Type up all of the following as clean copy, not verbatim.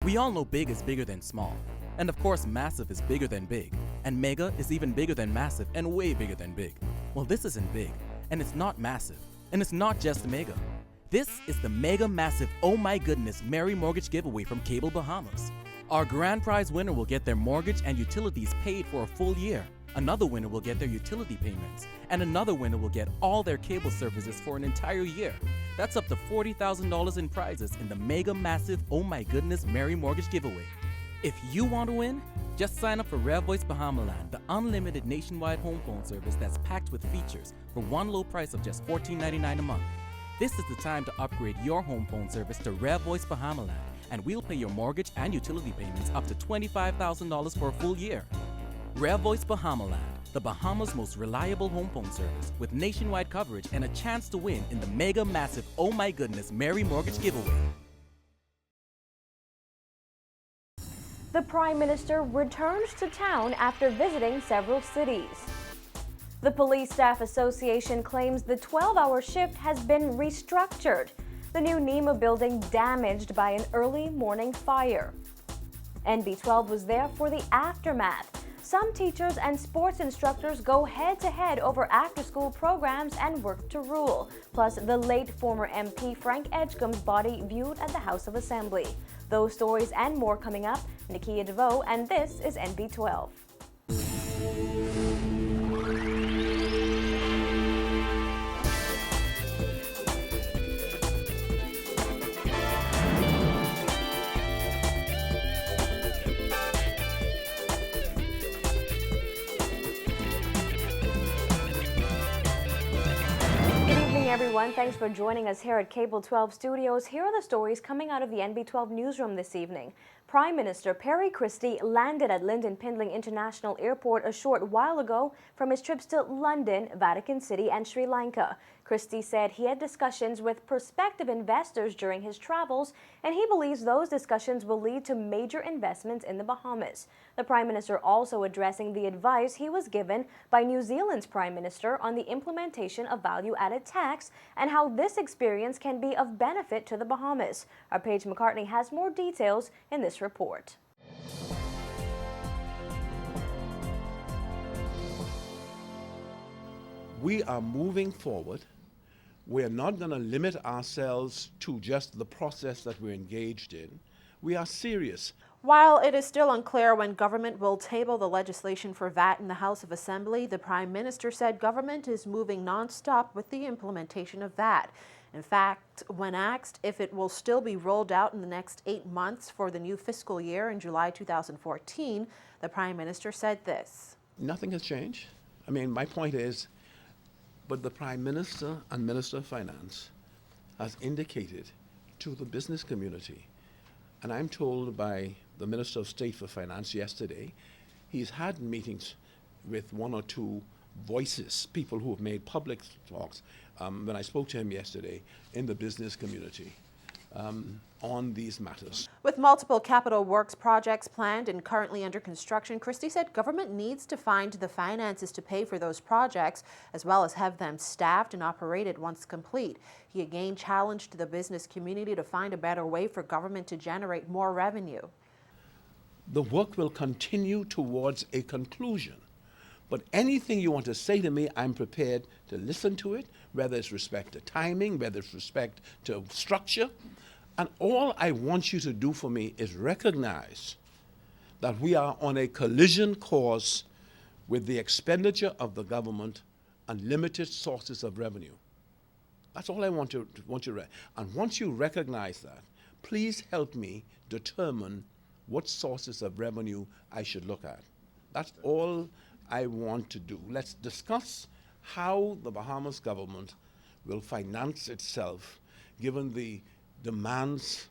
We all know big is bigger than small. And of course, massive is bigger than big. And mega is even bigger than massive and way bigger than big. Well, this isn't big, and it's not massive, and it's not just mega. This is the Mega Massive Oh My Goodness Merry Mortgage Giveaway from Cable Bahamas. Our grand prize winner will get their mortgage and utilities paid for a full year. Another winner will get their utility payments, and another winner will get all their cable services for an entire year. That's up to $40,000 in prizes in the Mega Massive Oh My Goodness Merry Mortgage Giveaway. If you want to win, just sign up for Rev Voice Bahamaland, the unlimited nationwide home phone service that's packed with features for one low price of just $14.99 a month. This is the time to upgrade your home phone service to Rev Voice Bahamaland, and we'll pay your mortgage and utility payments up to $25,000 for a full year. Rev Voice Bahamaland, the Bahamas' most reliable home phone service with nationwide coverage and a chance to win in the Mega Massive Oh My Goodness Merry Mortgage Giveaway. The Prime Minister returns to town after visiting several cities. The Police Staff Association claims the 12-hour shift has been restructured. The new NEMA building damaged by an early morning fire. NB12 was there for the aftermath. Some teachers and sports instructors go head-to-head over after-school programs and work to rule. Plus, the late former MP Frank Edgecombe's body viewed at the House of Assembly. Those stories and more coming up. Nakia DeVoe, and this is NB12. Everyone, thanks for joining us here at Cable 12 Studios. Here are the stories coming out of the NB12 newsroom this evening. Prime Minister Perry Christie landed at Lynden Pindling International Airport a short while ago from his trips to London, Vatican City, and Sri Lanka. Christie said he had discussions with prospective investors during his travels, and he believes those discussions will lead to major investments in the Bahamas. The Prime Minister also addressing the advice he was given by New Zealand's Prime Minister on the implementation of value-added tax and how this experience can be of benefit to the Bahamas. Our Paige McCartney has more details in this report. We are moving forward. We're not going to limit ourselves to just the process that we're engaged in. We are serious. While it is still unclear when government will table the legislation for VAT in the House of Assembly, the Prime Minister said government is moving non-stop with the implementation of VAT. In fact, when asked if it will still be rolled out in the next 8 months for the new fiscal year in July 2014, the Prime Minister said this. Nothing has changed. I mean, my point is, but the Prime Minister and Minister of Finance has indicated to the business community, and I'm told by the Minister of State for Finance yesterday, he's had meetings with one or two voices, people who have made public talks, when I spoke to him yesterday, in the business community on these matters. With multiple capital works projects planned and currently under construction, Christie said government needs to find the finances to pay for those projects, as well as have them staffed and operated once complete. He again challenged the business community to find a better way for government to generate more revenue. The work will continue towards a conclusion. But anything you want to say to me, I'm prepared to listen to it, whether it's respect to timing, whether it's respect to structure. And all I want you to do for me is recognize that we are on a collision course with the expenditure of the government and limited sources of revenue. That's all I want you to and once you recognize that, please help me determine what sources of revenue I should look at. That's all I want to do. Let's discuss how the Bahamas government will finance itself given the demands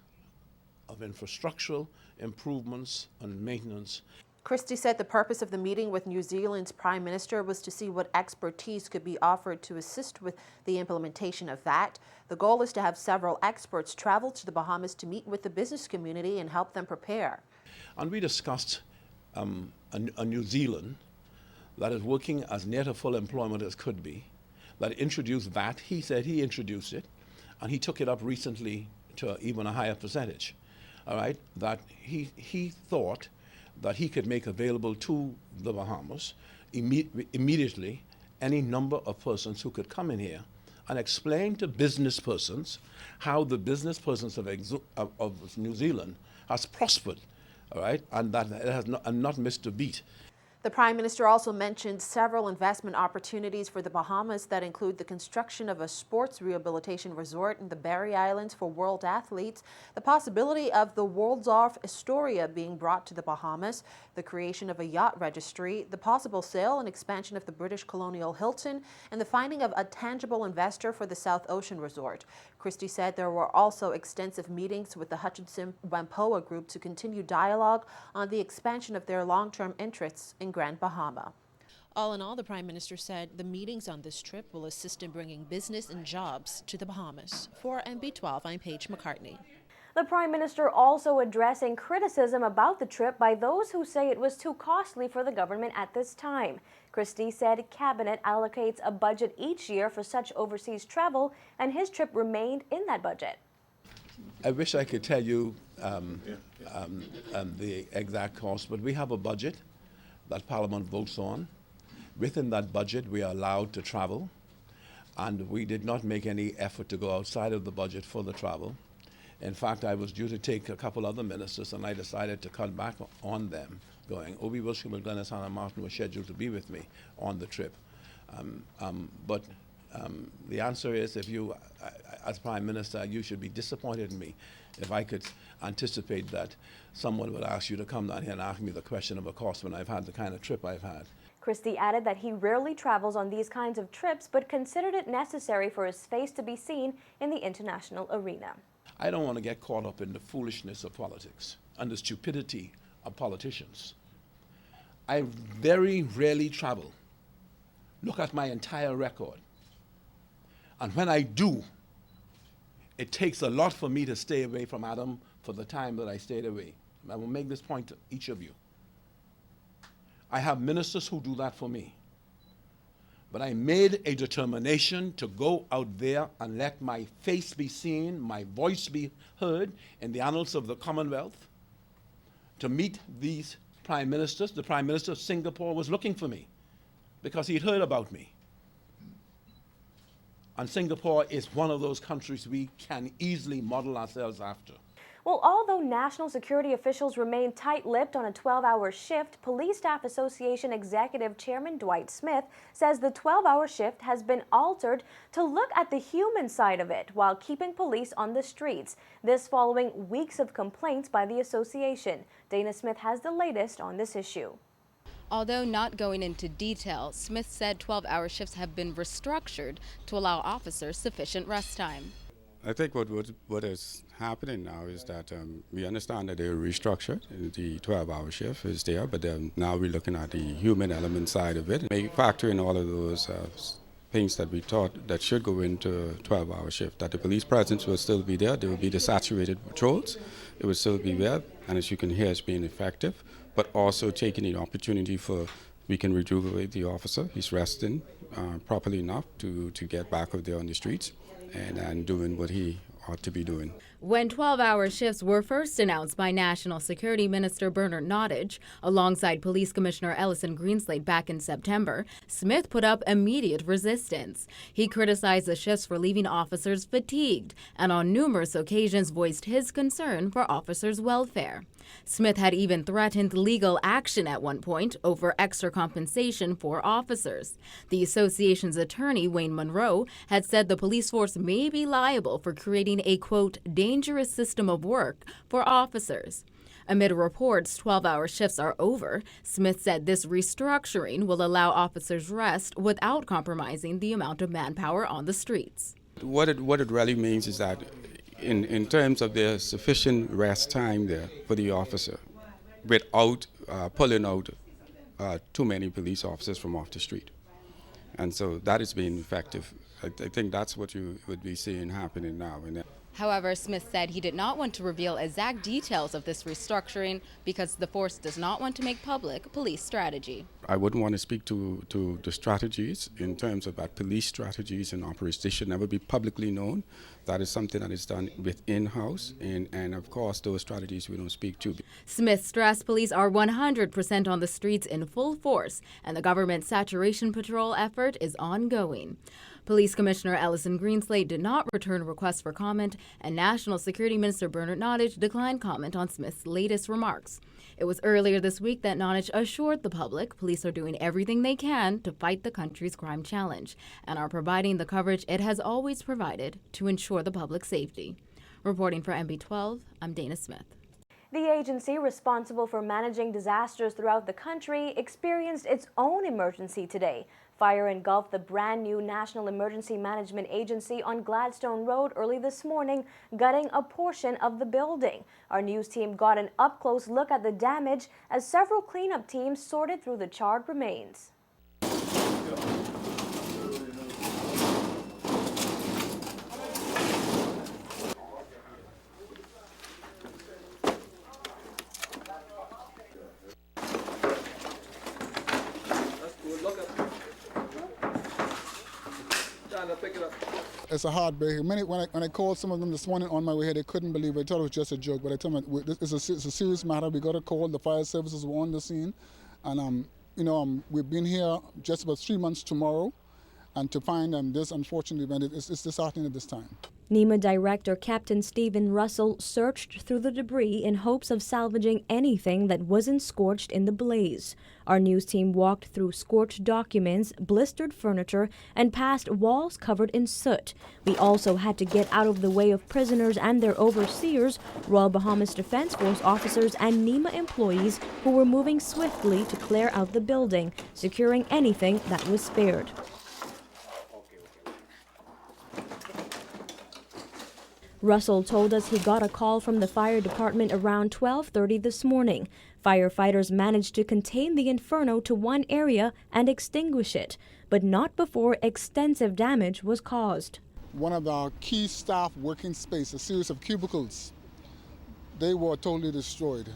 of infrastructural improvements and maintenance. Christie said the purpose of the meeting with New Zealand's Prime Minister was to see what expertise could be offered to assist with the implementation of VAT. The goal is to have several experts travel to the Bahamas to meet with the business community and help them prepare. And we discussed a New Zealand that is working as near to full employment as could be, that introduced VAT. He said he introduced it, and he took it up recently to even a higher percentage. all right, that he thought that he could make available to the Bahamas immediately any number of persons who could come in here and explain to business persons how the business persons of New Zealand has prospered, all right, and that it has not missed a beat. The Prime Minister also mentioned several investment opportunities for the Bahamas that include the construction of a sports rehabilitation resort in the Barry Islands for world athletes, the possibility of the Waldorf Astoria being brought to the Bahamas, the creation of a yacht registry, the possible sale and expansion of the British colonial Hilton, and the finding of a tangible investor for the South Ocean resort. Christie said there were also extensive meetings with the Hutchinson-Whampoa Group to continue dialogue on the expansion of their long-term interests in Grand Bahama. All in all, the Prime Minister said the meetings on this trip will assist in bringing business and jobs to the Bahamas. For NB12, I'm Paige McCartney. The Prime Minister also addressing criticism about the trip by those who say it was too costly for the government at this time. Christie said Cabinet allocates a budget each year for such overseas travel, and his trip remained in that budget. I wish I could tell you the exact cost, but we have a budget that Parliament votes on. Within that budget, we are allowed to travel, and we did not make any effort to go outside of the budget for the travel. In fact, I was due to take a couple other ministers, and I decided to cut back on them, going, Obi Wilson, Glennis, Hannah Martin were scheduled to be with me on the trip. But the answer is, if you, as Prime Minister, you should be disappointed in me if I could anticipate that someone would ask you to come down here and ask me the question of a cost when I've had the kind of trip I've had. Christie added that he rarely travels on these kinds of trips, but considered it necessary for his face to be seen in the international arena. I don't want to get caught up in the foolishness of politics and the stupidity of politicians. I very rarely travel. Look at my entire record. And when I do, it takes a lot for me to stay away from Adam for the time that I stayed away. I will make this point to each of you. I have ministers who do that for me. But I made a determination to go out there and let my face be seen, my voice be heard in the annals of the Commonwealth, to meet these prime ministers. The Prime Minister of Singapore was looking for me because he'd heard about me. And Singapore is one of those countries we can easily model ourselves after. Well, although national security officials remain tight-lipped on a 12-hour shift, Police Staff Association Executive Chairman Dwight Smith says the 12-hour shift has been altered to look at the human side of it while keeping police on the streets. This following weeks of complaints by the association. Dana Smith has the latest on this issue. Although not going into detail, Smith said 12-hour shifts have been restructured to allow officers sufficient rest time. I think what is happening now is that we understand that they're restructured. The 12-hour shift is there, but now we're looking at the human element side of it. May factor in all of those things that we thought that should go into a 12-hour shift, that the police presence will still be there. There will be the saturated patrols. It will still be there, and as you can hear, it's being effective, but also taking the opportunity for we can rejuvenate the officer. He's resting properly enough to get back out there on the streets and doing what he ought to be doing. When 12-hour shifts were first announced by National Security Minister Bernard Nottage, alongside Police Commissioner Ellison Greenslade back in September, Smith put up immediate resistance. He criticized the shifts for leaving officers fatigued and on numerous occasions voiced his concern for officers' welfare. Smith had even threatened legal action at one point over extra compensation for officers. The association's attorney, Wayne Monroe, had said the police force may be liable for creating a, quote, dangerous system of work for officers. Amid reports 12-hour shifts are over, Smith said this restructuring will allow officers rest without compromising the amount of manpower on the streets. What it really means is that in terms of there's sufficient rest time there for the officer without pulling out too many police officers from off the street. And so that is being effective. I think that's what you would be seeing happening now. However, Smith said he did not want to reveal exact details of this restructuring because the force does not want to make public police strategy. I wouldn't want to speak to the strategies in terms of that police strategies and operations. They should never be publicly known. That is something that is done within-house, and of course those strategies we don't speak to. Smith stressed police are 100% on the streets in full force, and the government's saturation patrol effort is ongoing. Police Commissioner Ellison Greenslade did not return requests for comment, and National Security Minister Bernard Nottage declined comment on Smith's latest remarks. It was earlier this week that Nottage assured the public police are doing everything they can to fight the country's crime challenge and are providing the coverage it has always provided to ensure the public's safety. Reporting for NB12, I'm Dana Smith. The agency responsible for managing disasters throughout the country experienced its own emergency today. Fire engulfed the brand new National Emergency Management Agency on Gladstone Road early this morning, gutting a portion of the building. Our news team got an up-close look at the damage as several cleanup teams sorted through the charred remains. It's a heartbreak. When I called some of them this morning on my way here, they couldn't believe it. They thought it was just a joke. But I told them it's a serious matter. We got a call. The fire services were on the scene, and we've been here just about 3 months tomorrow, and to find this unfortunate event, it's disheartening at this time. NEMA Director Captain Stephen Russell searched through the debris in hopes of salvaging anything that wasn't scorched in the blaze. Our news team walked through scorched documents, blistered furniture, and past walls covered in soot. We also had to get out of the way of prisoners and their overseers, Royal Bahamas Defense Force officers and NEMA employees who were moving swiftly to clear out the building, securing anything that was spared. Russell told us he got a call from the fire department around 12:30 this morning. Firefighters managed to contain the inferno to one area and extinguish it, but not before extensive damage was caused. One of our key staff working space, a series of cubicles, they were totally destroyed.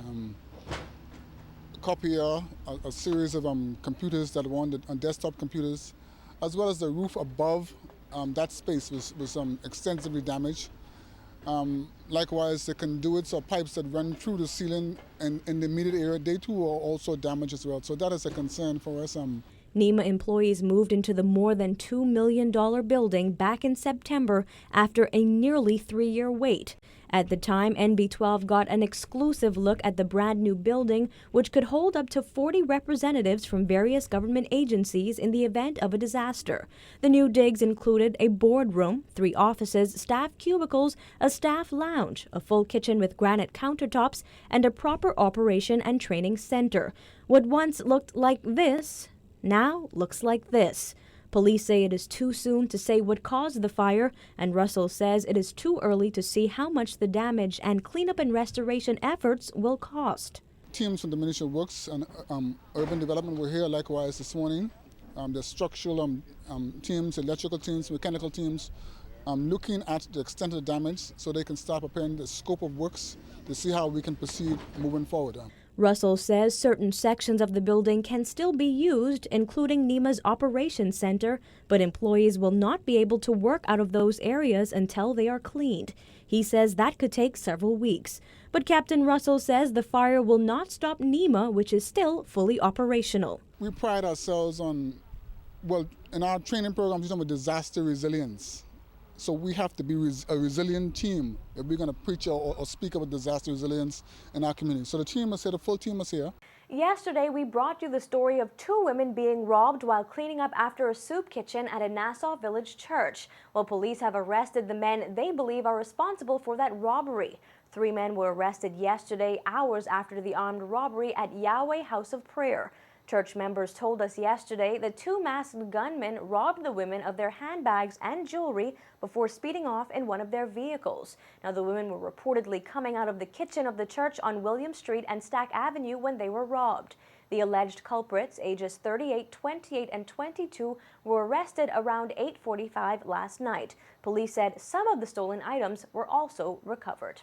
A copier, a series of computers that were on desktop computers, as well as the roof above that space was extensively damaged. Likewise, the conduits or pipes that run through the ceiling and in the immediate area, they too are also damaged as well. So that is a concern for us. NEMA employees moved into the more than $2 million building back in September after a nearly 3-year wait. At the time, NB12 got an exclusive look at the brand new building, which could hold up to 40 representatives from various government agencies in the event of a disaster. The new digs included a boardroom, 3 offices, staff cubicles, a staff lounge, a full kitchen with granite countertops, and a proper operation and training center. What once looked like this now looks like this. Police say it is too soon to say what caused the fire, and Russell says it is too early to see how much the damage and cleanup and restoration efforts will cost. Teams from the Ministry of Works and Urban Development were here likewise this morning. The structural teams, electrical teams, mechanical teams, looking at the extent of the damage so they can start preparing the scope of works to see how we can proceed moving forward. Russell says certain sections of the building can still be used, including NEMA's Operations Center, but employees will not be able to work out of those areas until they are cleaned. He says that could take several weeks. But Captain Russell says the fire will not stop NEMA, which is still fully operational. We pride ourselves on, in our training programs, we talk about disaster resilience. So we have to be a resilient team if we're going to preach or speak about disaster resilience in our community. So the team is here, the full team is here. Yesterday, we brought you the story of 2 women being robbed while cleaning up after a soup kitchen at a Nassau Village church. Well, police have arrested the men they believe are responsible for that robbery. 3 men were arrested yesterday, hours after the armed robbery at Yahweh House of Prayer. Church members told us yesterday that 2 masked gunmen robbed the women of their handbags and jewelry before speeding off in one of their vehicles. Now, the women were reportedly coming out of the kitchen of the church on William Street and Stack Avenue when they were robbed. The alleged culprits, ages 38, 28, and 22, were arrested around 8:45 last night. Police said some of the stolen items were also recovered.